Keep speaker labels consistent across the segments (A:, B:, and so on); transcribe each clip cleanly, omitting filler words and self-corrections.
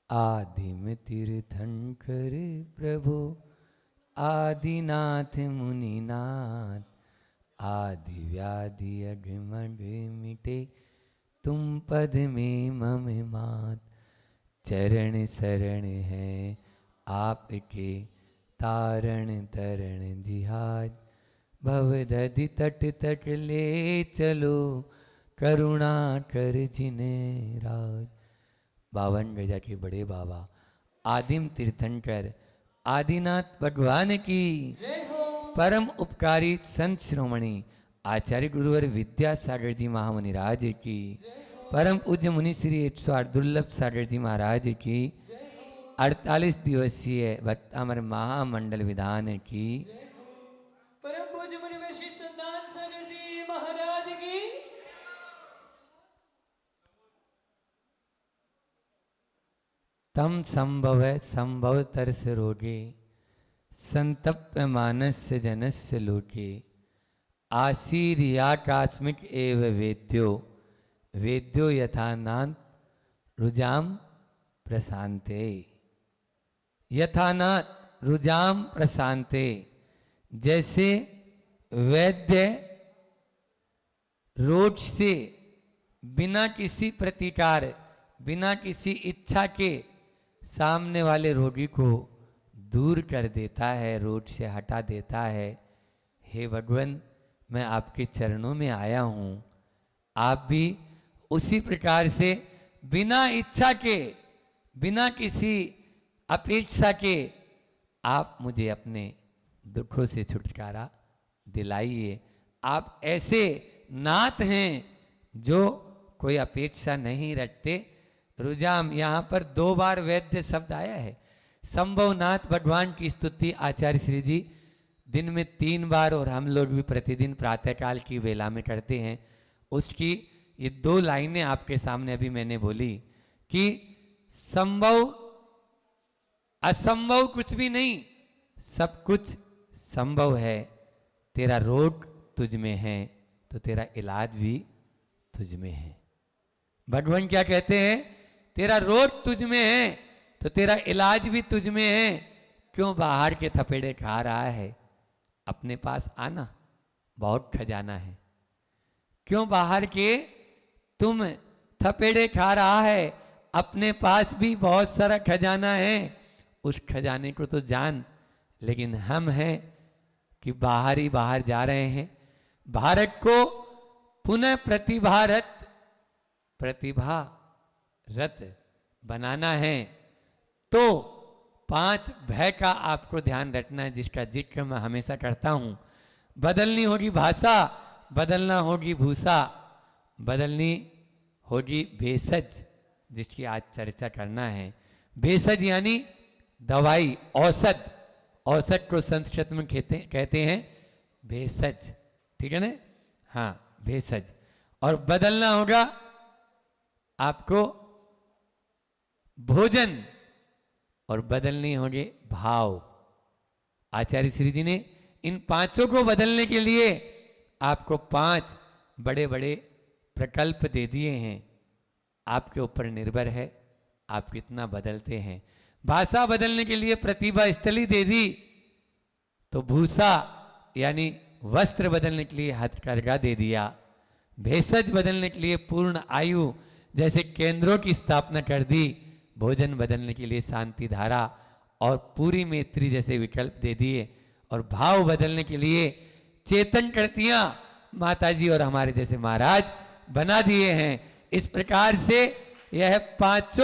A: आदिम तीर्थंकर प्रभु आदिनाथ मुनिनाथ, आदि व्याधि अगमग मिटे तुम पद में मम मात। चरण शरण है आपके तारण तरण जिहाज, भवदधि तट तट ले चलो करुणा कर जिने राज। 52 गजा के बड़े बाबा आदिम तीर्थंकर आदिनाथ भगवान की
B: जय हो।
A: परम उपकारी संत श्रोमणी आचार्य गुरुवर विद्यासागर जी महामुनि राज की, परम पूज्य मुनि श्री 108 दुर्लभ सागर जी महाराज की, 48 दिवसीय भक्तामर महामंडल विधान की,
B: परम पूज्य मुनिवर श्री संतान सागर जी महाराज की।
A: तम संभव संभव तरस रोगे, संतप्य मानस्य जनस्य लोके। आशीर्याकास्मिक एव वेद्यो, वेद्यो यथानाथ रुजाम प्रशांते। यथानाथ रुजाम प्रशांते, जैसे वैद्य रोग से बिना किसी प्रतिकार बिना किसी इच्छा के सामने वाले रोगी को दूर कर देता है, रोग से हटा देता है। हे भगवान, मैं आपके चरणों में आया हूँ, आप भी उसी प्रकार से बिना इच्छा के बिना किसी अपेक्षा के आप मुझे अपने दुखों से छुटकारा दिलाइए। आप ऐसे नाथ हैं जो कोई अपेक्षा नहीं रखते। रुजाम, यहाँ पर 2 बार वैद्य शब्द आया है। संभवनाथ भगवान की स्तुति आचार्य श्री जी दिन में 3 बार और हम लोग भी प्रतिदिन प्रातःकाल की वेला में करते हैं। उसकी ये 2 लाइनें आपके सामने अभी मैंने बोली कि संभव असंभव कुछ भी नहीं, सब कुछ संभव है। तेरा रोग तुझ में है तो तेरा इलाज भी तुझ में है। भगवान क्या कहते हैं? तेरा रोग तुझ में है तो तेरा इलाज भी तुझ में है। क्यों बाहर के थपेड़े खा रहा है? अपने पास आना, बहुत खजाना है। क्यों बाहर के तुम थपेड़े खा रहा है? अपने पास भी बहुत सारा खजाना है। उस खजाने को तो जान। लेकिन हम हैं कि बाहर ही बाहर जा रहे हैं। भारत को पुनः प्रतिभा रत बनाना है तो 5 भय का आपको ध्यान रखना है, जिसका जिक्र मैं हमेशा करता हूं। बदलनी होगी भाषा, बदलना होगी भूसा, बदलनी होगी भेषज, जिसकी आज चर्चा करना है। भेषज यानी दवाई, औषध। औषध को संस्कृत में कहते हैं भेषज, ठीक है ना? हाँ, भेषज। और बदलना होगा आपको भोजन, और बदलनी होंगे भाव। आचार्य श्री जी ने इन 5 को बदलने के लिए आपको 5 बड़े बड़े प्रकल्प दे दिए हैं। आपके ऊपर निर्भर है आप कितना बदलते हैं। भाषा बदलने के लिए प्रतिभा स्थली दे दी, तो भूषा यानी वस्त्र बदलने के लिए हथकरघा दे दिया। भेषज बदलने के लिए पूर्ण आयु जैसे केंद्रों की स्थापना कर दी। भोजन बदलने के लिए शांति धारा और पूरी मैत्री जैसे विकल्प दे दिए। और भाव बदलने के लिए चेतन कृतियां माता जी और हमारे जैसे महाराज बना दिए हैं। इस प्रकार से यह 5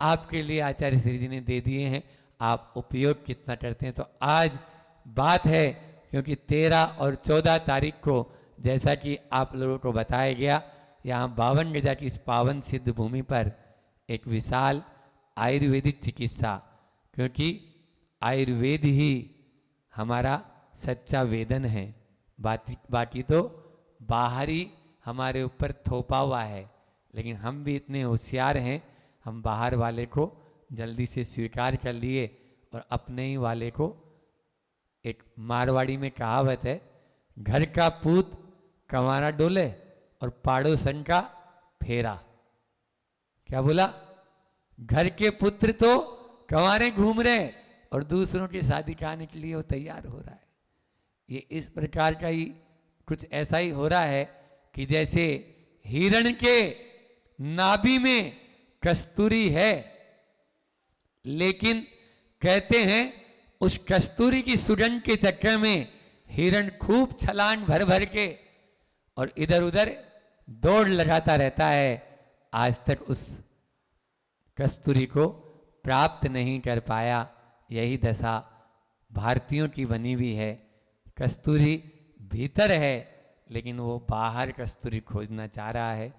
A: आपके लिए आचार्य श्री जी ने दे दिए हैं। आप उपयोग कितना करते हैं? तो आज बात है, क्योंकि 13 और 14 तारीख को जैसा कि आप लोगों को बताया गया, यहाँ 52 गजा की इस पावन सिद्ध भूमि पर एक विशाल आयुर्वेदिक चिकित्सा, क्योंकि आयुर्वेद ही हमारा सच्चा वेदन है। बाकी तो बाहरी हमारे ऊपर थोपा हुआ है, लेकिन हम भी इतने होशियार हैं, हम बाहर वाले को जल्दी से स्वीकार कर लिए और अपने ही वाले को, एक मारवाड़ी में कहावत है, घर का पूत कमारा डोले और पाड़ोसन का फेरा। क्या बोला? घर के पुत्र तो कंवारे घूम रहे और दूसरों की शादी कराने के लिए वो तैयार हो रहा है। ये इस प्रकार का ही कुछ ऐसा ही हो रहा है कि जैसे हिरण के नाभि में कस्तूरी है, लेकिन कहते हैं उस कस्तूरी की सुगंध के चक्कर में हिरण खूब छलांग भर भर के और इधर उधर दौड़ लगाता रहता है, आज तक उस कस्तूरी को प्राप्त नहीं कर पाया। यही दशा भारतीयों की बनी हुई है। कस्तूरी भीतर है लेकिन वो बाहर कस्तूरी खोजना चाह रहा है।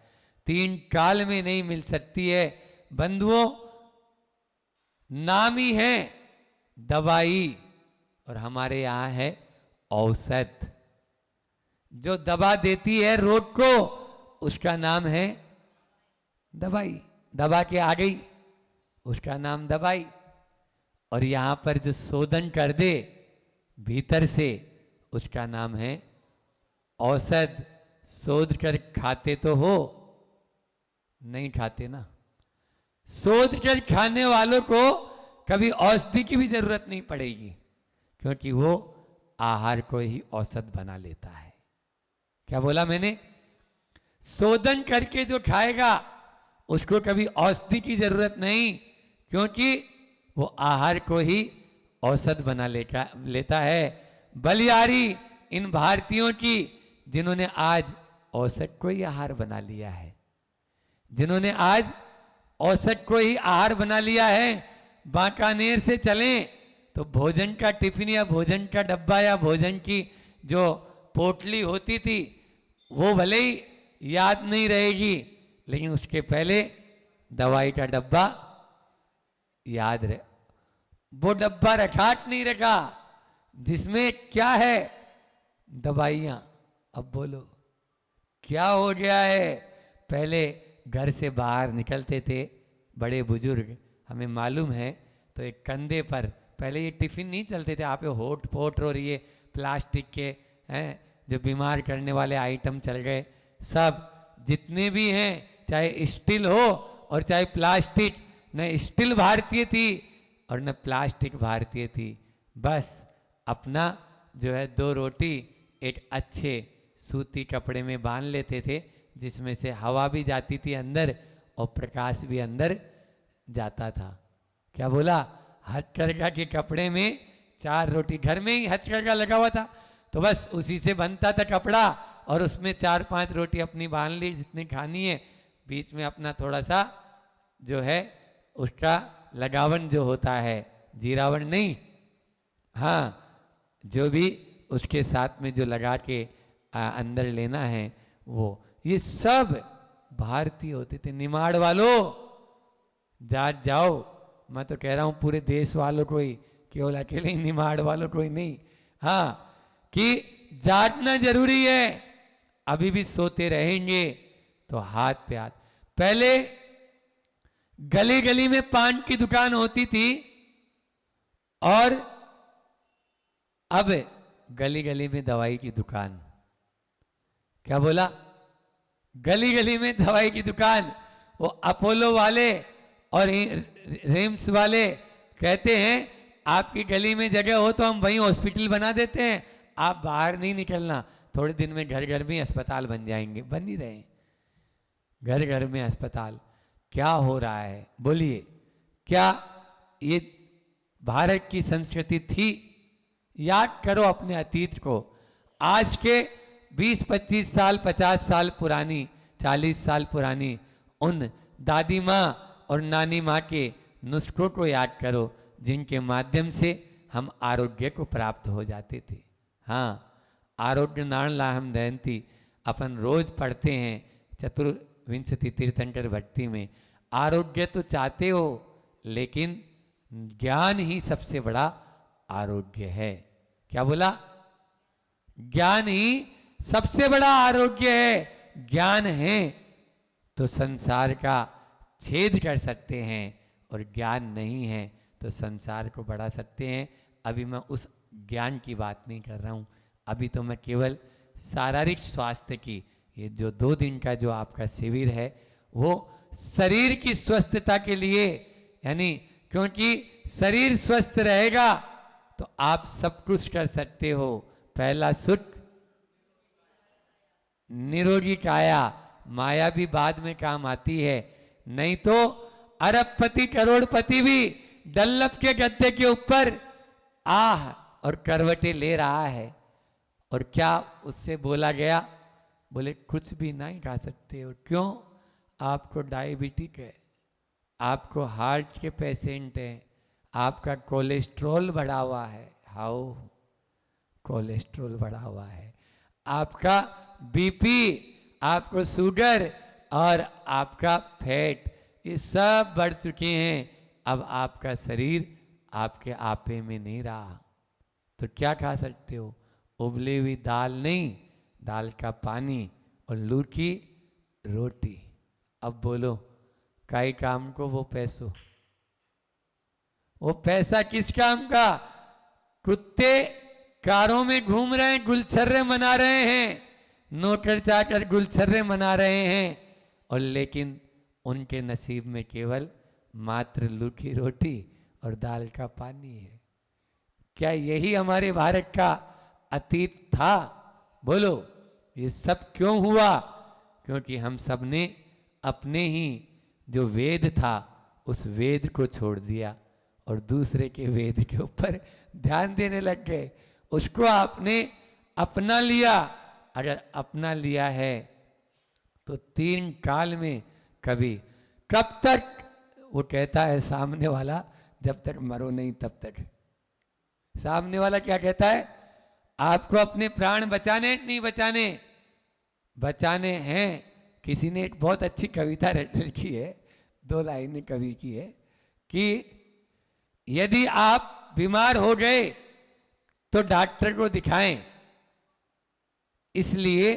A: 3 काल में नहीं मिल सकती है बंधुओं। नाम ही है दवाई और हमारे यहाँ है औषध। जो दवा देती है रोग को उसका नाम है दवाई। दवा के आ गई उसका नाम दवाई। और यहां पर जो शोधन कर दे भीतर से उसका नाम है औषध। शोध कर खाते तो हो, नहीं खाते ना। शोध कर खाने वालों को कभी औषधि की भी जरूरत नहीं पड़ेगी, क्योंकि वो आहार को ही औषध बना लेता है। क्या बोला मैंने? शोधन करके जो खाएगा उसको कभी औषधि की जरूरत नहीं, क्योंकि वो आहार को ही औषध बना लेता है। बलिहारी इन भारतीयों की जिन्होंने आज औषध को ही आहार बना लिया है, जिन्होंने आज औषध को ही आहार बना लिया है। बांकानेर से चलें तो भोजन का टिफिन या भोजन का डब्बा या भोजन की जो पोटली होती थी वो भले ही याद नहीं रहेगी, लेकिन उसके पहले दवाई का डब्बा याद रहे। वो डब्बा रखा नहीं रखा जिसमें क्या है? दवाइयां। अब बोलो क्या हो गया है? पहले घर से बाहर निकलते थे बड़े बुजुर्ग, हमें मालूम है, तो एक कंधे पर, पहले ये टिफिन नहीं चलते थे, आप होट पोट और ये प्लास्टिक के हैं जो बीमार करने वाले आइटम चल गए। सब जितने भी हैं, चाहे स्टील हो और चाहे प्लास्टिक, न स्टील भारतीय थी और न प्लास्टिक भारतीय थी। बस अपना जो है 2 रोटी एक अच्छे सूती कपड़े में बांध लेते थे, जिसमें से हवा भी जाती थी अंदर और प्रकाश भी अंदर जाता था। क्या बोला? हथकरघा के कपड़े में 4 रोटी, घर में ही हथकरघा लगा हुआ था, तो बस उसी से बनता था कपड़ा और उसमें 4-5 रोटी अपनी बांध ली जितनी खानी है। बीच में अपना थोड़ा सा जो है उसका लगावन जो होता है, जीरावन नहीं, हाँ, जो भी उसके साथ में जो लगा के अंदर लेना है वो, ये सब भारतीय होते थे। निमाड़ वालों जाट जाओ, मैं तो कह रहा हूं पूरे देश वालों को ही, केवल अकेले ही निमाड़ वालों को ही नहीं, हाँ, कि जाटना जरूरी है। अभी भी सोते रहेंगे तो हाथ पे हाथ। पहले गली गली में पान की दुकान होती थी और अब गली गली में दवाई की दुकान। क्या बोला? गली गली में दवाई की दुकान। वो अपोलो वाले और रिम्स वाले कहते हैं आपकी गली में जगह हो तो हम वहीं हॉस्पिटल बना देते हैं, आप बाहर नहीं निकलना, थोड़े दिन में घर घर में अस्पताल बन जाएंगे। बन ही रहे, घर घर में अस्पताल। क्या हो रहा है बोलिए? क्या ये भारत की संस्कृति थी? याद करो अपने अतीत को। आज के 20-25 साल, 50 साल पुरानी, 40 साल पुरानी उन दादी माँ और नानी माँ के नुस्खों को याद करो, जिनके माध्यम से हम आरोग्य को प्राप्त हो जाते थे। हाँ, आरोग्य नाण लाहम दयंती अपन रोज पढ़ते हैं चतुर्विंशति तीर्थंकर भक्ति में। आरोग्य तो चाहते हो, लेकिन ज्ञान ही सबसे बड़ा आरोग्य है। क्या बोला? ज्ञान ही सबसे बड़ा आरोग्य है। ज्ञान है तो संसार का छेद कर सकते हैं, और ज्ञान नहीं है तो संसार को बढ़ा सकते हैं। अभी मैं उस ज्ञान की बात नहीं कर रहा हूँ, अभी तो मैं केवल शारीरिक स्वास्थ्य की, ये जो 2 दिन का जो आपका शिविर है वो शरीर की स्वस्थता के लिए यानी क्योंकि शरीर स्वस्थ रहेगा तो आप सब कुछ कर सकते हो। पहला सुख निरोगी काया, माया भी बाद में काम आती है। नहीं तो अरबपति करोड़पति भी डल्लभ के गद्दे के ऊपर आह और करवटें ले रहा है। और क्या उससे बोला गया? बोले कुछ भी नहीं खा सकते हो। क्यों? आपको डायबिटिक है, आपको हार्ट के पेशेंट हैं, आपका कोलेस्ट्रॉल बढ़ा हुआ है। हाउ कोलेस्ट्रॉल बढ़ा हुआ है, आपका बीपी, आपको शुगर और आपका फैट, ये सब बढ़ चुके हैं। अब आपका शरीर आपके आपे में नहीं रहा, तो क्या खा सकते हो? उबली हुई दाल नहीं, दाल का पानी और लूट की रोटी। अब बोलो काई काम को वो पैसों, वो पैसा किस काम का? कुत्ते कारों में घूम रहे हैं, गुलछर्रे मना रहे हैं, नौकर चाकर गुलछर्रे मना रहे हैं, और लेकिन उनके नसीब में केवल मात्र लूखी रोटी और दाल का पानी है। क्या यही हमारे भारत का अतीत था? बोलो ये सब क्यों हुआ? क्योंकि हम सब ने अपने ही जो वेद था उस वेद को छोड़ दिया और दूसरे के वेद के ऊपर ध्यान देने लग गए। उसको आपने अपना लिया। अगर अपना लिया है तो 3 काल में कभी, कब तक? वो कहता है सामने वाला, जब तक मरो नहीं तब तक। सामने वाला क्या कहता है? आपको अपने प्राण बचाने नहीं बचाने? बचाने हैं। किसी ने एक बहुत अच्छी कविता लिखी है, 2 लाइनें कवि की है कि यदि आप बीमार हो गए तो डॉक्टर को दिखाएं। इसलिए,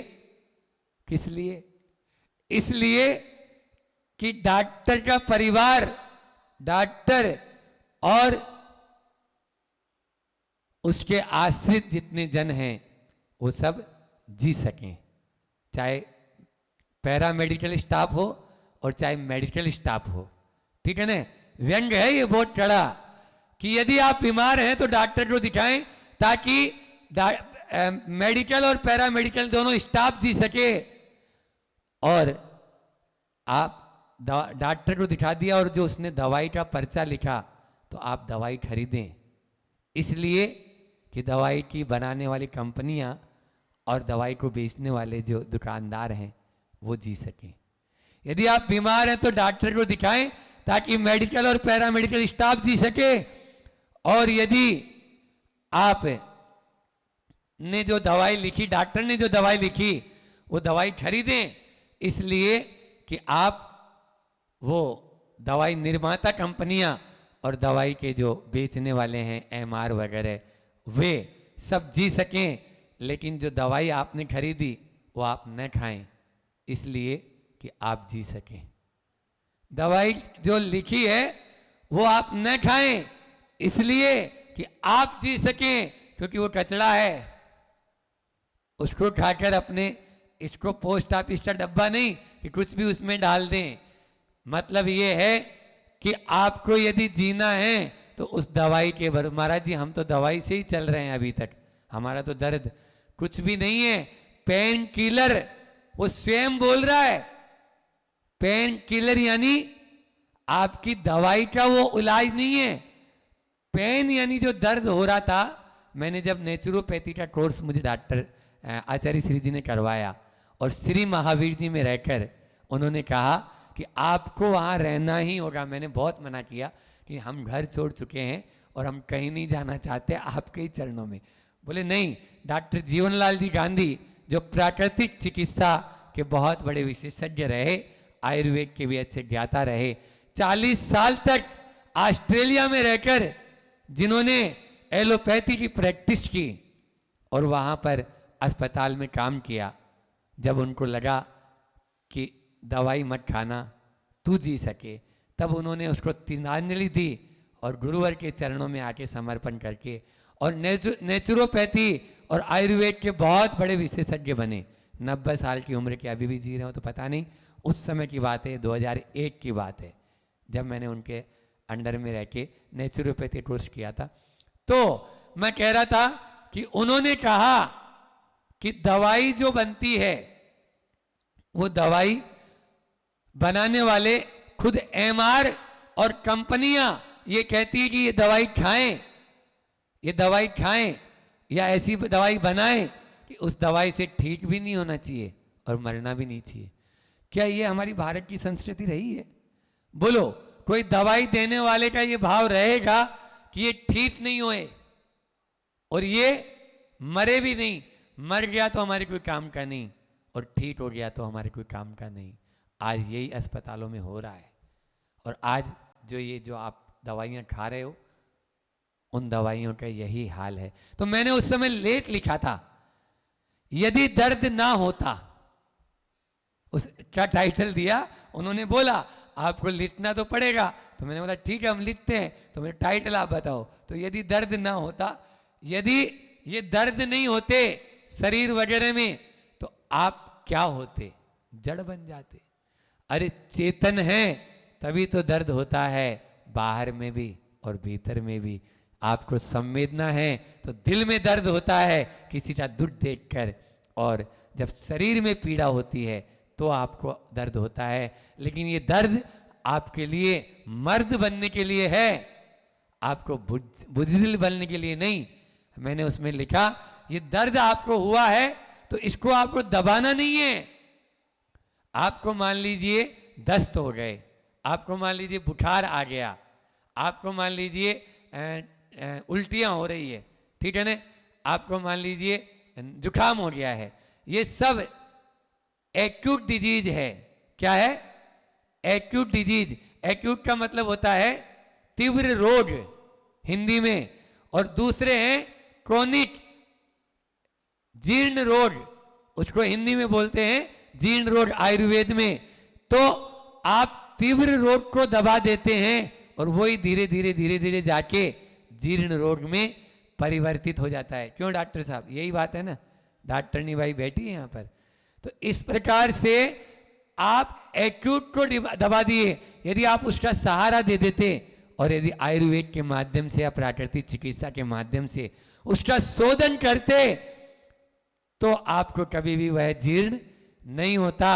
A: किस लिए? इसलिए कि डॉक्टर का परिवार, डॉक्टर और उसके आश्रित जितने जन हैं वो सब जी सकें, चाहे पैरामेडिकल स्टाफ हो और चाहे मेडिकल स्टाफ हो। ठीक है ना? व्यंग है ये बहुत कड़ा कि यदि आप बीमार हैं तो डॉक्टर को दिखाएं ताकि मेडिकल और पैरामेडिकल दोनों स्टाफ जी सके। और आप डॉक्टर को दिखा दिया और जो उसने दवाई का पर्चा लिखा तो आप दवाई खरीदें, इसलिए कि दवाई की बनाने वाली कंपनियां और दवाई को बेचने वाले जो दुकानदार हैं वो जी सकें। यदि आप बीमार हैं तो डॉक्टर को दिखाएं ताकि मेडिकल और पैरामेडिकल स्टाफ जी सके। और यदि आप ने जो दवाई लिखी, डॉक्टर ने जो दवाई लिखी, वो दवाई खरीदें, इसलिए कि आप वो दवाई निर्माता कंपनियां और दवाई के जो बेचने वाले हैं एमआर वगैरह, वे सब जी सकें। लेकिन जो दवाई आपने खरीदी वो आप न खाएं, इसलिए कि आप जी सकें। दवाई जो लिखी है वो आप न खाएं, इसलिए कि आप जी सकें, क्योंकि वो कचरा है। उसको खाकर अपने, इसको पोस्ट ऑफिस का डब्बा नहीं कि कुछ भी उसमें डाल दें। मतलब ये है कि आपको यदि जीना है तो उस दवाई के भर, महाराज जी हम तो दवाई से ही चल रहे हैं अभी तक, हमारा तो दर्द कुछ भी नहीं है। पेन किलर, वो स्वयं बोल रहा है, पेन किलर यानी आपकी दवाई का वो इलाज नहीं है। पेन यानी जो दर्द हो रहा था, मैंने जब नेचुरोपैथी का कोर्स मुझे डॉक्टर आचार्य श्री जी ने करवाया और श्री महावीर जी में रहकर उन्होंने कहा कि आपको वहाँ रहना ही होगा। मैंने बहुत मना किया कि हम घर छोड़ चुके हैं और हम कहीं नहीं जाना चाहते, आपके ही चरणों में। बोले नहीं, डॉक्टर जीवनलाल जी गांधी जो प्राकृतिक चिकित्सा के बहुत बड़े विशेषज्ञ रहे, आयुर्वेद के भी अच्छे ज्ञाता रहे, 40 साल तक ऑस्ट्रेलिया में रहकर जिन्होंने एलोपैथी की प्रैक्टिस की और वहाँ पर अस्पताल में काम किया, जब उनको लगा कि दवाई मत खाना, तू जी सके, तब उन्होंने उसको तिलांजलि दी और गुरुवर के चरणों में आके समर्पण करके और नेचुरोपैथी और आयुर्वेद के बहुत बड़े विशेषज्ञ बने। 90 साल की उम्र के अभी भी जी रहे हो तो पता नहीं, उस समय की बात है, 2001 की बात है, जब मैंने उनके अंडर में रह के नेचुरोपैथी कोर्स किया था। तो मैं कह रहा था कि उन्होंने कहा कि दवाई जो बनती है वो दवाई बनाने वाले खुद एमआर और कंपनियां ये कहती है कि ये दवाई खाएं, ये दवाई खाएं या ऐसी दवाई बनाएं कि उस दवाई से ठीक भी नहीं होना चाहिए और मरना भी नहीं चाहिए। क्या ये हमारी भारत की संस्कृति रही है? बोलो, कोई दवाई देने वाले का ये भाव रहेगा कि ये ठीक नहीं होए और ये मरे भी नहीं, मर गया तो हमारे कोई काम का नहीं और ठीक हो गया तो हमारे कोई काम का नहीं। आज यही अस्पतालों में हो रहा है। और आज जो आप दवाइयाँ खा रहे हो, उन दवाइयों का यही हाल है। तो मैंने उस समय लेख लिखा था, यदि दर्द ना होता, उसका टाइटल दिया। उन्होंने बोला आपको लिखना तो पड़ेगा, तो मैंने बोला ठीक है हम लिखते हैं। तो मेरे टाइटल आप बताओ। तो यदि दर्द ना होता, यदि ये दर्द नहीं होते शरीर वगैरह में, तो आप क्या होते? जड़ बन जाते। अरे चेतन है तभी तो दर्द होता है, बाहर में भी और भीतर में भी। आपको संवेदना है तो दिल में दर्द होता है किसी का दुख देखकर, और जब शरीर में पीड़ा होती है तो आपको दर्द होता है। लेकिन ये दर्द आपके लिए मर्द बनने के लिए है, आपको बुज़दिल बनने के लिए नहीं। मैंने उसमें लिखा ये दर्द आपको हुआ है तो इसको आपको दबाना नहीं है। आपको मान लीजिए दस्त हो गए, आपको मान लीजिए बुखार आ गया, आपको मान लीजिए उल्टियाँ हो रही है, ठीक है ना, आपको मान लीजिए जुकाम हो गया है, ये सब एक्यूट डिजीज है। क्या है? Acute disease. एक्यूट का मतलब होता है तीव्र रोग हिंदी में, और दूसरे हैं क्रोनिक, जीर्ण रोग, उसको हिंदी में बोलते हैं जीर्ण रोग आयुर्वेद में। तो आप तीव्र रोग को दबा देते हैं और वही धीरे धीरे धीरे धीरे जाके जीर्ण रोग में परिवर्तित हो जाता है। क्यों डॉक्टर साहब? यही बात है ना, डॉक्टरनी भाई बैठी है यहाँ पर। तो इस प्रकार से आप एक्यूट को दबा दिए। यदि आप उसका सहारा दे देते और यदि आयुर्वेद के माध्यम से या प्राकृतिक चिकित्सा के माध्यम से उसका शोधन करते, तो आपको कभी भी वह जीर्ण नहीं होता।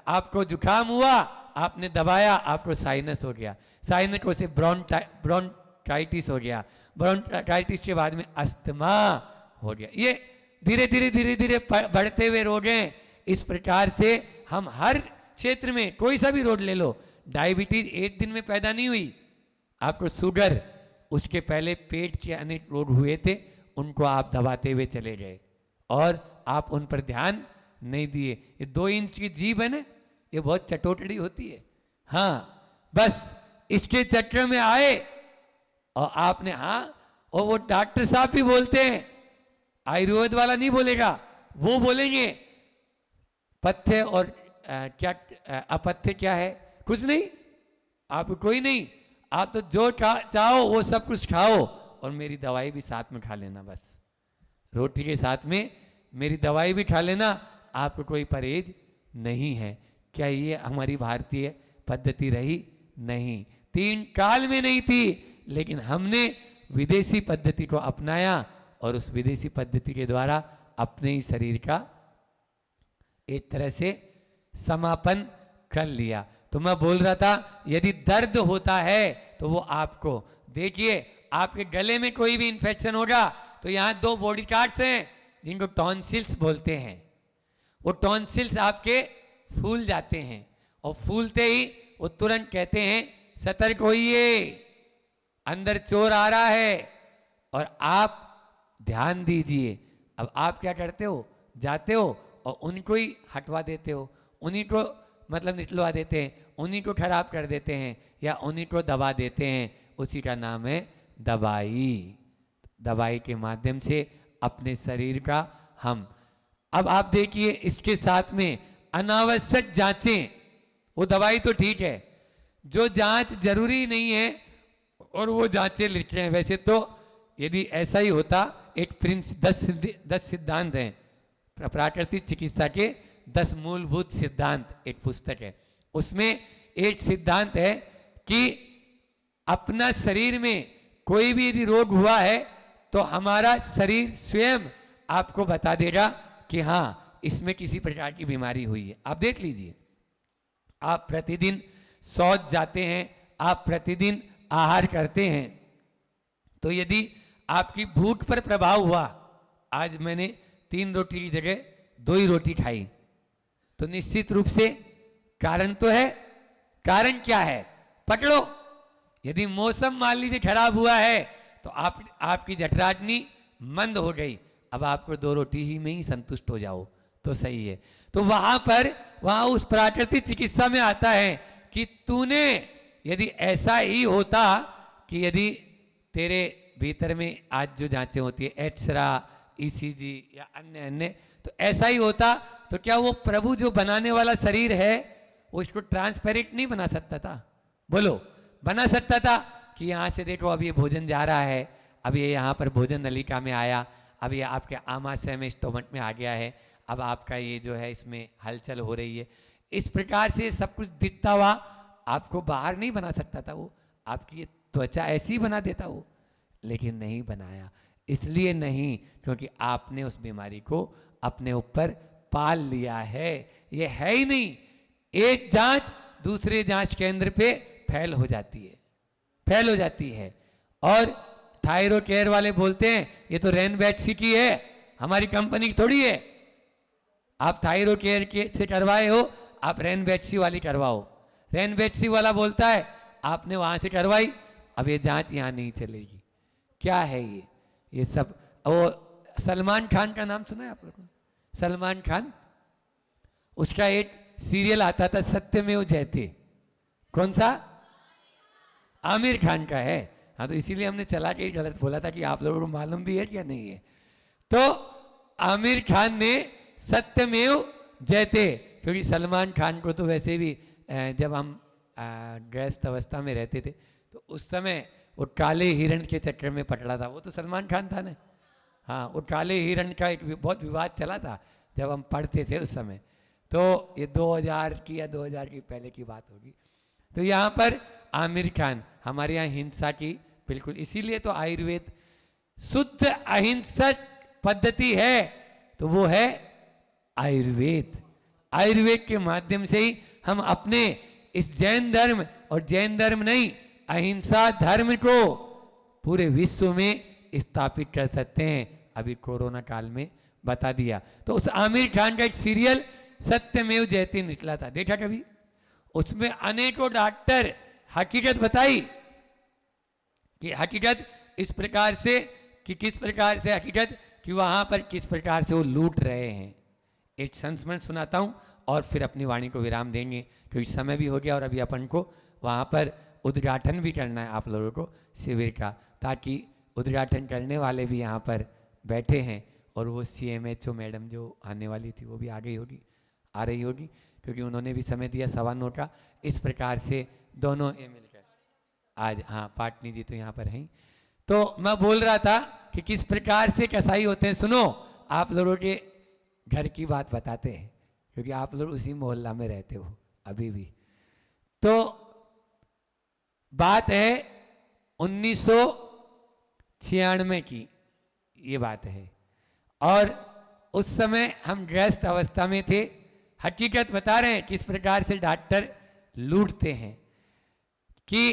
A: आपको जुकाम हुआ, आपने दबाया, आपको साइनस हो गया, साइनस को से ब्रोंकाइटिस हो गया, ब्रोंकाइटिस के बाद में अस्थमा हो गया। ये धीरे धीरे धीरे धीरे बढ़ते हुए रोग हैं। इस प्रकार से हम हर क्षेत्र में कोई सा भी रोग ले लो, डायबिटीज एक दिन में पैदा नहीं हुई, आपको शुगर, उसके पहले पेट के अनेक रोग हुए थे, उनको आप दबाते हुए चले गए और आप उन पर ध्यान नहीं दिए। ये 2 इंच की जीभ है ना, ये बहुत चटोटड़ी होती है। हाँ, बस इसके चक्कर में आए और आपने, हाँ, और वो डॉक्टर साहब भी बोलते हैं, आयुर्वेद वाला नहीं बोलेगा, वो बोलेंगे पथ्य और क्या अपथ्य क्या है, कुछ नहीं, आप कोई नहीं, आप तो जो चाहो वो सब कुछ खाओ और मेरी दवाई भी साथ में खा लेना। बस रोटी के साथ में मेरी दवाई भी खा लेना, आपको कोई परहेज नहीं है। क्या ये हमारी भारतीय पद्धति रही? नहीं, 3 काल में नहीं थी, लेकिन हमने विदेशी पद्धति को अपनाया और उस विदेशी पद्धति के द्वारा अपने ही शरीर का एक तरह से समापन कर लिया। तो मैं बोल रहा था यदि दर्द होता है तो वो आपको, देखिए आपके गले में कोई भी इंफेक्शन होगा तो यहाँ 2 बॉडी पार्ट्स हैं जिनको टॉन्सिल्स बोलते हैं। वो टॉन्सिल्स आपके फूल जाते हैं और फूलते ही वो तुरंत कहते हैं सतर्क होइए, अंदर चोर आ रहा है और आप ध्यान दीजिए। अब आप क्या करते हो? जाते हो और उनको ही हटवा देते हो, उन्हीं को मतलब निकलवा देते हैं, उन्हीं को खराब कर देते हैं या उन्हीं को दबा देते हैं। उसी का नाम है दवाई। दवाई के माध्यम से अपने शरीर का हम, अब आप देखिए इसके साथ में अनावश्यक जांचें, वो दवाई तो ठीक है, जो जांच जरूरी नहीं है और वो जांचें लिख रहे हैं। वैसे तो यदि ऐसा ही होता, एक 10 सिद्धांत हैं प्राकृतिक चिकित्सा के, 10 मूलभूत सिद्धांत एक पुस्तक है, उसमें एक सिद्धांत है कि अपना शरीर में कोई भी यदि रोग हुआ है तो हमारा शरीर स्वयं आपको बता देगा कि हाँ इसमें किसी प्रकार की बीमारी हुई है। आप देख लीजिए, आप प्रतिदिन शौच जाते हैं, आप प्रतिदिन आहार करते हैं, तो यदि आपकी भूख पर प्रभाव हुआ, आज मैंने 3 रोटी की जगह 2 ही रोटी खाई, तो निश्चित रूप से कारण तो है। कारण क्या है? पकड़ो। यदि मौसम मान लीजिए खराब हुआ है तो आपकी जठराग्नि मंद हो गई, अब आपको 2 रोटी ही में ही संतुष्ट हो जाओ तो सही है। तो वहां उस प्राकृतिक चिकित्सा में आता है कि तूने यदि ऐसा ही होता कि यदि तेरे भीतर में आज जो जांचें होती है एक्सरा, ईसीजी या अन्य, तो ऐसा ही होता तो क्या वो प्रभु जो बनाने वाला शरीर है वो इसको ट्रांसपेरेंट नहीं बना सकता था? बोलो, बना सकता था कि यहाँ से देखो अब ये भोजन जा रहा है, अब ये यहाँ पर भोजन नलिका में आया, अब ये आपके आमाशय में स्टोमक में आ गया है, अब आपका ये जो है इसमें हलचल हो रही है। इस प्रकार से सब कुछ दिखता हुआ आपको बाहर नहीं बना सकता था वो, आपकी ये त्वचा ऐसी ही बना देता वो, लेकिन नहीं बनाया। इसलिए नहीं क्योंकि आपने उस बीमारी को अपने ऊपर पाल लिया है। ये है ही नहीं, एक जांच दूसरे जांच केंद्र पे फैल हो जाती है। और थायरो केयर वाले बोलते हैं ये तो रैनबैक्सी की है, हमारी कंपनी की थोड़ी है। आप थायरो केयर के से करवाए हो, आप रैनबैक्सी वाली करवाओ। रैनबैक्सी वाला बोलता है आपने वहां से करवाई, अब ये जांच यहाँ नहीं चलेगी। क्या है ये सब? वो सलमान खान का नाम सुना है आप लोगों ने? सलमान खान, उसका एक सीरियल आता था सत्यमेव जयते। कौन सा? आमिर खान का है। हाँ, तो इसीलिए हमने चला के गलत बोला था कि आप लोगों को मालूम भी है क्या नहीं है। तो आमिर खान ने सत्यमेव जयते, क्योंकि सलमान खान को तो वैसे भी जब हम गृहस्थ अवस्था में रहते थे तो उस समय वो काले हिरण के चक्कर में पकड़ा था, वो तो सलमान खान था ना। हाँ, वो काले हिरण का एक बहुत विवाद चला था जब हम पढ़ते थे उस समय। तो ये 2000 की या 2000 की पहले की बात होगी। तो यहाँ पर आमिर खान, हमारे यहाँ हिंसा की बिल्कुल, इसीलिए तो आयुर्वेद शुद्ध अहिंसक पद्धति है, तो वो है आयुर्वेद। आयुर्वेद के माध्यम से ही हम अपने इस जैन धर्म, और जैन धर्म नहीं अहिंसा धर्म को पूरे विश्व में स्थापित कर सकते हैं। अभी कोरोना काल में बता दिया। तो उस आमिर खान का एक सीरियल सत्यमेव जयते निकला था, देखा कभी? उसमें अनेकों डॉक्टर हकीकत बताई कि हकीकत इस प्रकार से कि किस प्रकार से हकीकत कि वहां पर किस प्रकार से वो लूट रहे हैं। एक संस्मरण सुनाता हूं और फिर अपनी वाणी को विराम देंगे क्योंकि समय भी हो गया और अभी अपन को वहां पर उद्घाटन भी करना है आप लोगों को शिविर का, ताकि उद्घाटन करने वाले भी यहाँ पर बैठे हैं और वो CMHO मैडम जो आने वाली थी वो भी आ रही होगी क्योंकि उन्होंने भी समय दिया 9:15 का। इस प्रकार से दोनों ये मिलकर आज, हाँ पाटनी जी तो यहाँ पर हैं। तो मैं बोल रहा था कि किस प्रकार से कसाई होते हैं। सुनो, आप लोगों के घर की बात बताते हैं क्योंकि आप लोग उसी मोहल्ला में रहते हो अभी भी। तो बात है 1996 की ये बात है, और उस समय हम गृहस्थ अवस्था में थे। हकीकत बता रहे हैं किस प्रकार से डॉक्टर लूटते हैं। कि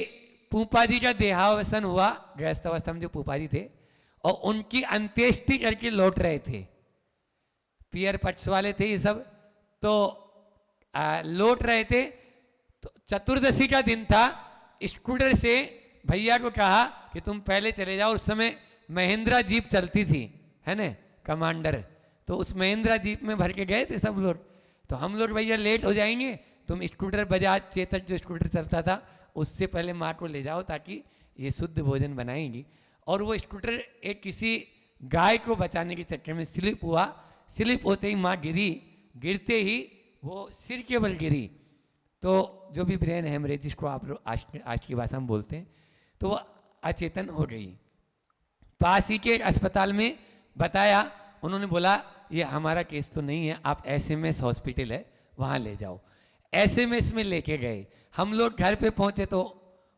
A: पूपा जी का देहावसान हुआ, गृहस्थ अवस्था में जो पूपा जी थे, और उनकी अंत्येष्टि करके लौट रहे थे। पियर पक्ष वाले थे ये सब, तो लौट रहे थे। तो चतुर्दशी का दिन था। स्कूटर से भैया को कहा कि तुम पहले चले जाओ। उस समय महिंद्रा जीप चलती थी, है ना, कमांडर। तो उस महिंद्रा जीप में भर के गए थे सब लोग। तो हम लोग भैया लेट हो जाएंगे, तुम स्कूटर बजाज चेतक जो स्कूटर चलता था उससे पहले माँ को ले जाओ ताकि ये शुद्ध भोजन बनाएंगी। और वो स्कूटर एक किसी गाय को बचाने के चक्कर में स्लिप हुआ। स्लिप होते ही माँ गिरी, गिरते ही वो सिर के बल गिरी। तो जो भी ब्रेन हेमरेज जिसको आप लोग आज की भाषा में बोलते हैं, तो वो अचेतन हो गई। पास ही के अस्पताल में बताया, उन्होंने बोला ये हमारा केस तो नहीं है, आप SMS हॉस्पिटल है वहाँ ले जाओ। SMS में लेके गए। हम लोग घर पे पहुँचे तो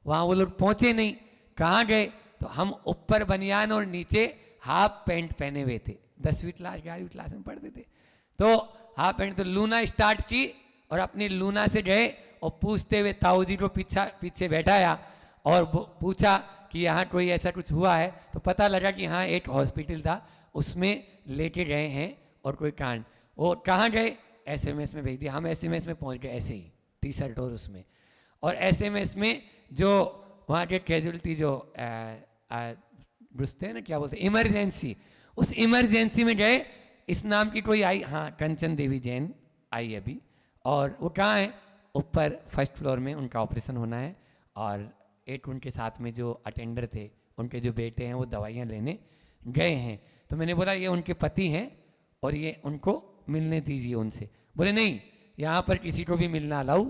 A: वहाँ वो लोग पहुँचे नहीं। कहाँ गए? तो हम ऊपर बनियान और नीचे हाफ पैंट पहने हुए थे। 10वीं क्लास 11वीं क्लास में पढ़ते थे। तो हाफ पैंट, तो लूना स्टार्ट की और अपनी लूना से गए और पूछते हुए ताऊ जी को पीछे बैठाया और पूछा कि यहाँ कोई ऐसा कुछ हुआ है। तो पता लगा कि हाँ एक हॉस्पिटल था, उसमें लेके गए हैं और कोई कांड। वो कहाँ गए? SMS में भेज दिया। हम SMS में पहुँच गए ऐसे ही, T-शर्ट और उसमें। और SMS में जो वहाँ के कैजुअलिटी जो घुसते हैं ना, क्या बोलते हैं, इमरजेंसी, उस इमरजेंसी में गए। इस नाम की कोई आई, हाँ कंचन देवी जैन आई अभी। और वो कहाँ है? ऊपर फर्स्ट फ्लोर में उनका ऑपरेशन होना है। और एक उनके साथ में जो अटेंडर थे, उनके जो बेटे हैं, वो दवाइयाँ लेने गए हैं। तो मैंने बोला ये उनके पति हैं और ये उनको मिलने दीजिए उनसे। बोले नहीं, यहाँ पर किसी को भी मिलना अलाउ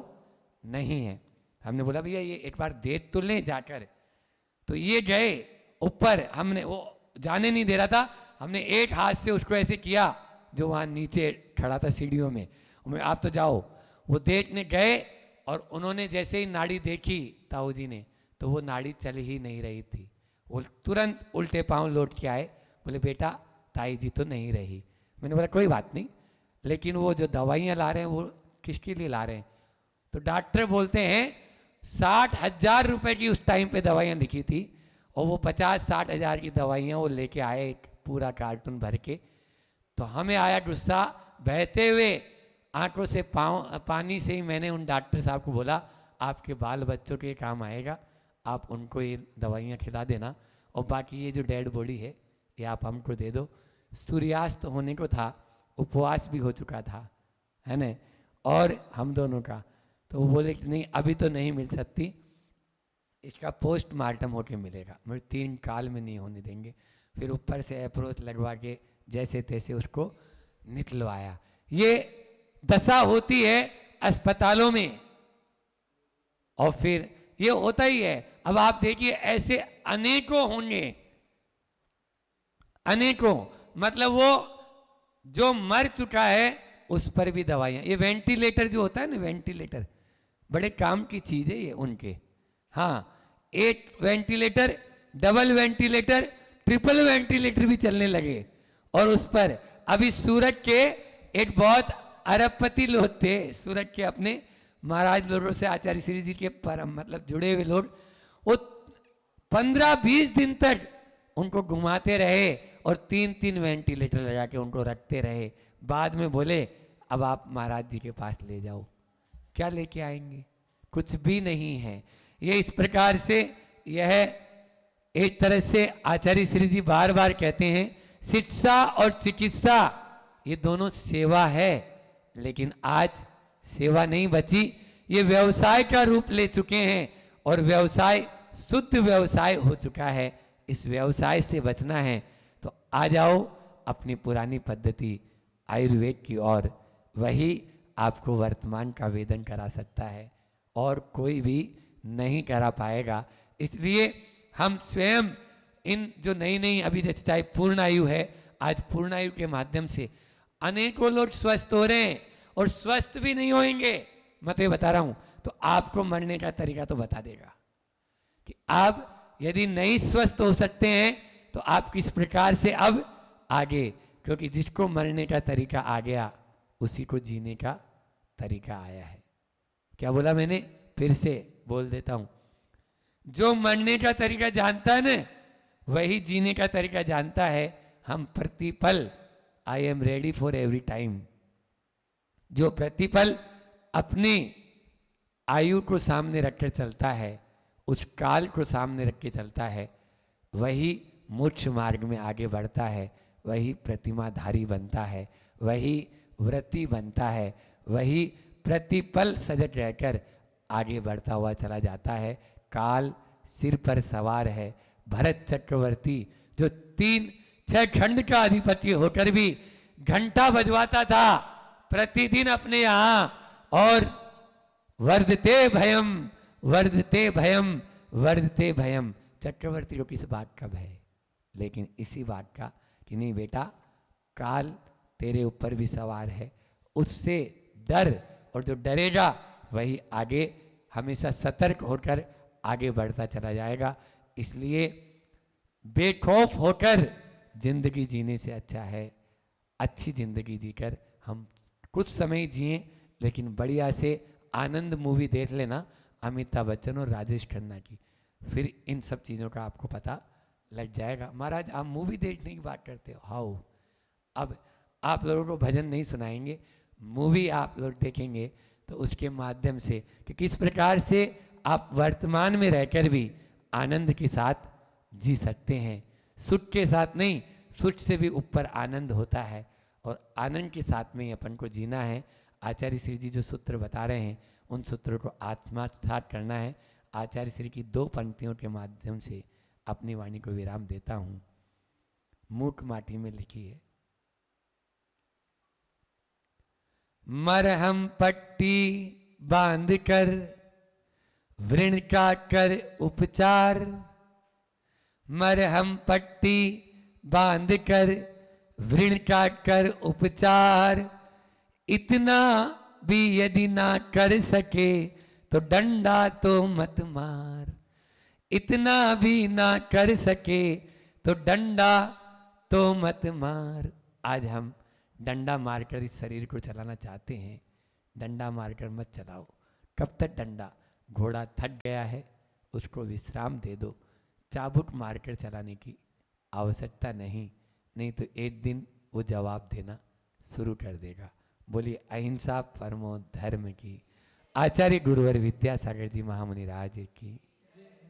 A: नहीं है। हमने बोला भैया ये एक बार देख तो लें जाकर। तो ये गए ऊपर, हमने, वो जाने नहीं दे रहा था, हमने एक हाथ से उसको ऐसे किया जो वहाँ नीचे खड़ा था सीढ़ियों में, आप तो जाओ। वो देखने गए और उन्होंने जैसे ही नाड़ी देखी ताऊ जी ने, तो वो नाड़ी चल ही नहीं रही थी। वो तुरंत उल्टे पांव लौट के आए। बोले बेटा ताई जी तो नहीं रही। मैंने बोला कोई बात नहीं, लेकिन वो जो दवाइयाँ ला रहे हैं वो किसके लिए ला रहे हैं? तो डॉक्टर बोलते हैं 60,000 रुपए की उस टाइम पे दवाइयाँ लिखी थी और वो 50-60 हज़ार की दवाइयाँ वो लेके आए एक पूरा कार्टून भर के। तो हमें आया गुस्सा, बहते हुए आंखों से पानी से ही मैंने उन डॉक्टर साहब को बोला आपके बाल बच्चों के काम आएगा, आप उनको ये दवाइयाँ खिला देना और बाकी ये जो डेड बॉडी है ये आप हमको दे दो। सूर्यास्त होने को था, उपवास भी हो चुका था, है ना, और हम दोनों का। तो वो बोले कि नहीं अभी तो नहीं मिल सकती, इसका पोस्टमार्टम होके मिलेगा। मेरे 3 काल में नहीं होने देंगे। फिर ऊपर से अप्रोच लगवा के जैसे तैसे उसको निकलवाया। ये दशा होती है अस्पतालों में और फिर ये होता ही है। अब आप देखिए ऐसे अनेकों होंगे, अनेकों, मतलब वो जो मर चुका है उस पर भी दवाइयाँ। ये वेंटिलेटर जो होता है ना, वेंटिलेटर बड़े काम की चीज़ है ये उनके। हाँ, एक ventilator, double ventilator, triple ventilator भी चलने लगे। और उस पर अभी सूरत के एक बहुत अरबपति लोग थे, सूरत के अपने महाराज लोगों से आचार्य श्री जी के परम मतलब जुड़े हुए लोग, वो 15-20 दिन तक उनको घुमाते रहे और 3-3 वेंटिलेटर लगा के उनको रखते रहे। बाद में बोले अब आप महाराज जी के पास ले जाओ। क्या लेके आएंगे? कुछ भी नहीं है। ये इस प्रकार से, यह एक तरह से आचार्य श्री जी बार बार कहते हैं शिक्षा और चिकित्सा ये दोनों सेवा है, लेकिन आज सेवा नहीं बची, ये व्यवसाय का रूप ले चुके हैं और व्यवसाय शुद्ध व्यवसाय हो चुका है। इस व्यवसाय से बचना है तो आ जाओ अपनी पुरानी पद्धति आयुर्वेद की ओर, वही आपको वर्तमान का वेदन करा सकता है और कोई भी नहीं करा पाएगा। इसलिए हम स्वयं इन जो नई नई अभी जैसे चाहे पूर्ण आयु है, आज पूर्ण आयु के माध्यम से अनेकों लोग स्वस्थ हो रहे हैं और स्वस्थ भी नहीं होंगे। मैं तो ये बता रहा हूं, तो आपको मरने का तरीका तो बता देगा कि आप यदि नहीं स्वस्थ हो सकते हैं तो आप किस प्रकार से अब आगे, क्योंकि जिसको मरने का तरीका आ गया उसी को जीने का तरीका आया है। क्या बोला मैंने? फिर से बोल देता हूं, जो मरने का तरीका जानता है ना वही जीने का तरीका जानता है। हम प्रतिपल I am ready for every time, जो प्रतिपल अपनी आयु को सामने रखकर चलता है, उस काल को सामने रख के चलता है, वही मोक्ष मार्ग में आगे बढ़ता है, वही प्रतिमाधारी बनता है, वही व्रती बनता है, वही प्रतिपल सजग रहकर आगे बढ़ता हुआ चला जाता है। काल सिर पर सवार है। भरत चक्रवर्ती जो 3-6 खंड का अधिपति होकर भी घंटा बजवाता था प्रतिदिन अपने यहाँ, और वर्धते भयम वर्धते भयम वर्धते भयम। चक्रवर्ती को किस बात का भय? लेकिन इसी बात का कि नहीं बेटा, काल तेरे ऊपर भी सवार है, उससे डर, और जो डरेगा वही आगे हमेशा सतर्क होकर आगे बढ़ता चला जाएगा। इसलिए बेखौफ होकर जिंदगी जीने से अच्छा है अच्छी जिंदगी जीकर हम कुछ समय जिए, लेकिन बढ़िया से आनंद मूवी देख लेना अमिताभ बच्चन और राजेश खन्ना की, फिर इन सब चीज़ों का आपको पता लग जाएगा। महाराज आप मूवी देखने की बात करते हो, हाउ अब आप लोगों को भजन नहीं सुनाएंगे, मूवी आप लोग देखेंगे तो उसके माध्यम से कि किस प्रकार से आप वर्तमान में रहकर भी आनंद के साथ जी सकते हैं। सुख के साथ नहीं, सुख से भी ऊपर आनंद होता है और आनंद के साथ में ही अपन को जीना है। आचार्य श्री जी जो सूत्र बता रहे हैं उन सूत्रों को आत्मसात करना है। आचार्य श्री की 2 पंक्तियों के माध्यम से अपनी वाणी को विराम देता हूँ। मूक माटी में लिखी है, मरहम पट्टी बांध कर व्रण काट कर उपचार, मरहम पट्टी बांध कर व्रण काट कर उपचार, इतना भी यदि ना कर सके तो डंडा तो मत मार, इतना भी ना कर सके तो डंडा तो मत मार। आज हम डंडा मारकर इस शरीर को चलाना चाहते हैं, डंडा मारकर मत चलाओ। कब तक डंडा, घोड़ा थक गया है उसको विश्राम दे दो, चाबुक मारकर चलाने की आवश्यकता नहीं, नहीं तो एक दिन वो जवाब देना शुरू कर देगा। बोलिए अहिंसा परमो धर्म की। आचार्य गुरुवर विद्यासागर जी महामुनि राज की।